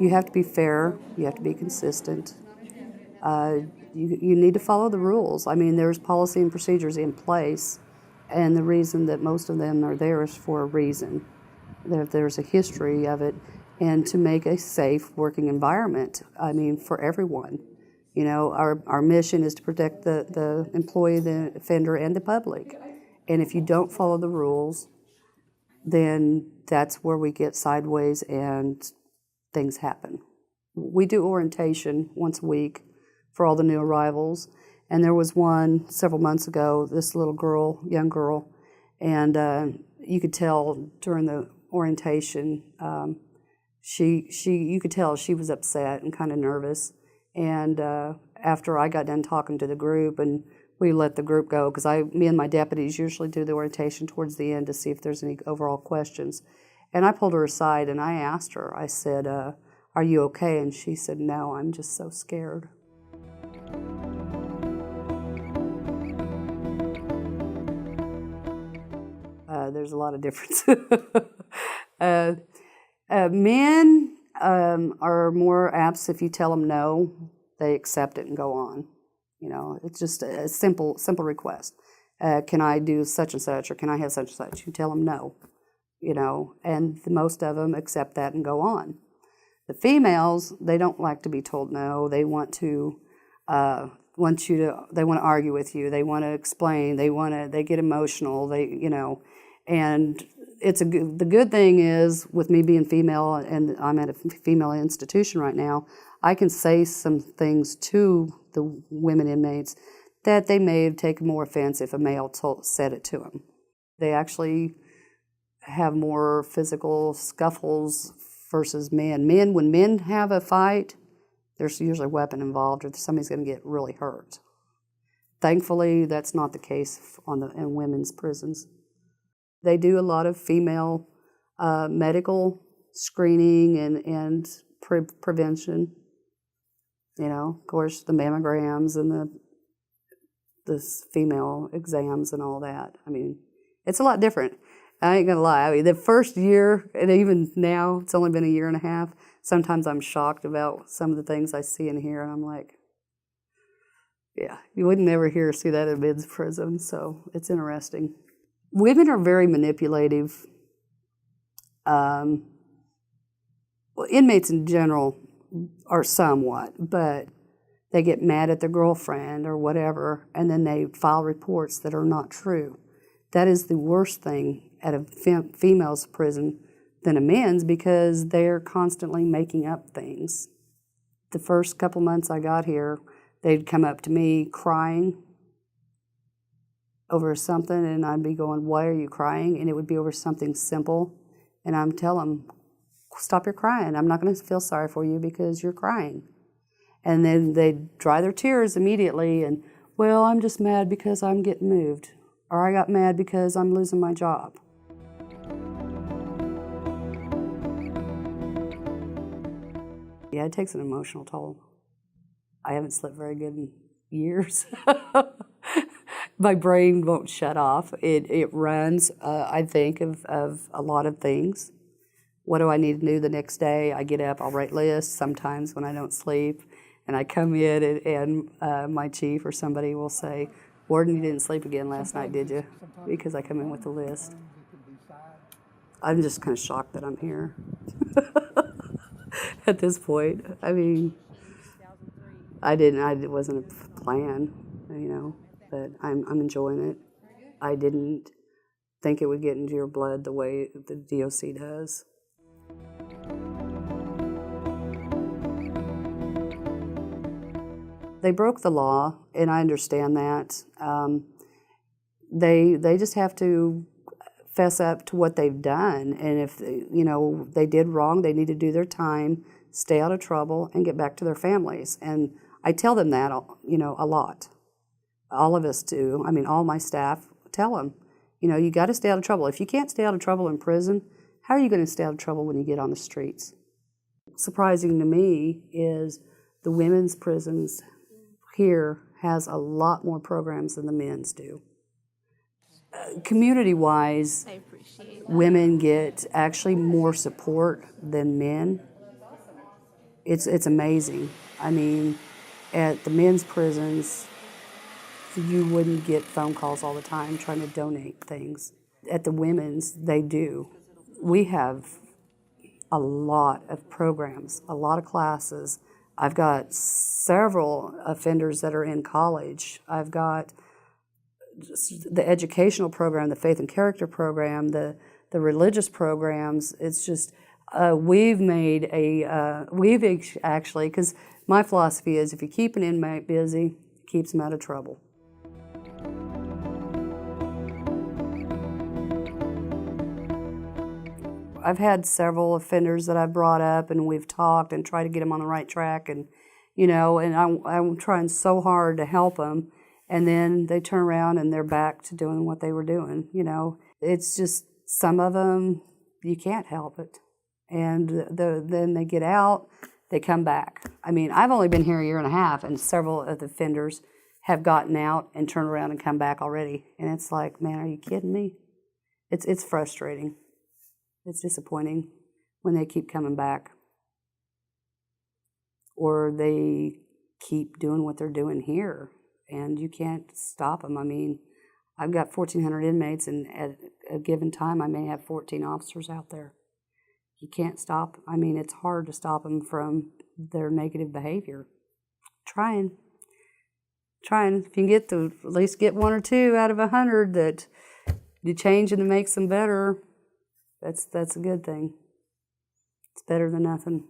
You have to be fair. You have to be consistent. You need to follow the rules. I mean, there's policy and procedures in place, and the reason that most of them are there is for a reason. There's a history of it, and to make a safe working environment, I mean, for everyone. You know, our mission is to protect the employee, the offender, and the public. And if you don't follow the rules, then that's where we get sideways and things happen. We do orientation once a week for all the new arrivals, and there was one several months ago, this little girl, young girl, and you could tell during the orientation, you could tell she was upset and kind of nervous. And after I got done talking to the group, and we let the group go, because me and my deputies usually do the orientation towards the end to see if there's any overall questions. And I pulled her aside and I asked her, I said, are you okay? And she said, no, I'm just so scared. There's a lot of difference. Men are more apt, if you tell them no, they accept it and go on. You know, it's just a simple request. Can I do such and such, or can I have such and such? You tell them no, you know, and most of them accept that and go on. The females, they don't like to be told no. They want to argue with you. They want to explain. They get emotional. And the good thing is, with me being female, and I'm at a female institution right now, I can say some things to the women inmates that they may have taken more offense if a male said it to them. They actually have more physical scuffles versus men. When men have a fight, there's usually a weapon involved, or somebody's going to get really hurt. Thankfully, that's not the case in women's prisons. They do a lot of female medical screening and prevention. You know, of course, the mammograms and the female exams and all that. I mean, it's a lot different. I ain't gonna lie. I mean, the first year, and even now, it's only been a year and a half, sometimes I'm shocked about some of the things I see and hear, and I'm like, yeah, you wouldn't ever see that in men's prison, so it's interesting. Women are very manipulative. Well, inmates in general are somewhat, but they get mad at their girlfriend or whatever, and then they file reports that are not true. That is the worst thing at a female's prison than a men's, because they're constantly making up things. The first couple months I got here, they'd come up to me crying over something, and I'd be going, why are you crying? And it would be over something simple, and I'm telling them, stop your crying. I'm not going to feel sorry for you because you're crying. And then they'd dry their tears immediately, and, well, I'm just mad because I'm getting moved, or I got mad because I'm losing my job. Yeah, it takes an emotional toll. I haven't slept very good in years. My brain won't shut off. It runs, I think, of a lot of things. What do I need to do the next day? I get up, I'll write lists sometimes when I don't sleep, and I come in and my chief or somebody will say, Warden, you didn't sleep again last night, did you? Because I come in with a list. I'm just kind of shocked that I'm here at this point. I mean, it wasn't a plan, you know, but I'm enjoying it. I didn't think it would get into your blood the way the DOC does. They broke the law, and I understand that. They just have to fess up to what they've done, and if they did wrong, they need to do their time, stay out of trouble, and get back to their families. And I tell them that, a lot. All of us do. I mean, all my staff tell them, you got to stay out of trouble. If you can't stay out of trouble in prison, how are you going to stay out of trouble when you get on the streets? Surprising to me is the women's prisons here has a lot more programs than the men's do. Community-wise, women get actually more support than men. It's amazing. I mean, at the men's prisons, you wouldn't get phone calls all the time trying to donate things. At the women's, they do. We have a lot of programs, a lot of classes. I've got several offenders that are in college. I've got the educational program, the faith and character program, the religious programs. It's just, we've made we've actually, because my philosophy is if you keep an inmate busy, it keeps them out of trouble. I've had several offenders that I've brought up and we've talked and tried to get them on the right track, and and I'm trying so hard to help them, and then they turn around and they're back to doing what they were doing. It's just some of them you can't help it, and then they get out, they come back. I mean, I've only been here a year and a half, and several of the offenders have gotten out and turned around and come back already, and it's like, man, are you kidding me? It's frustrating. It's disappointing when they keep coming back or they keep doing what they're doing here, and you can't stop them. I mean, I've got 1,400 inmates, and at a given time I may have 14 officers out there. You can't stop. I mean, it's hard to stop them from their negative behavior. Trying. If you can get to at least get 1 or 2 out of 100 that you change and it makes them better, that's a good thing. It's better than nothing.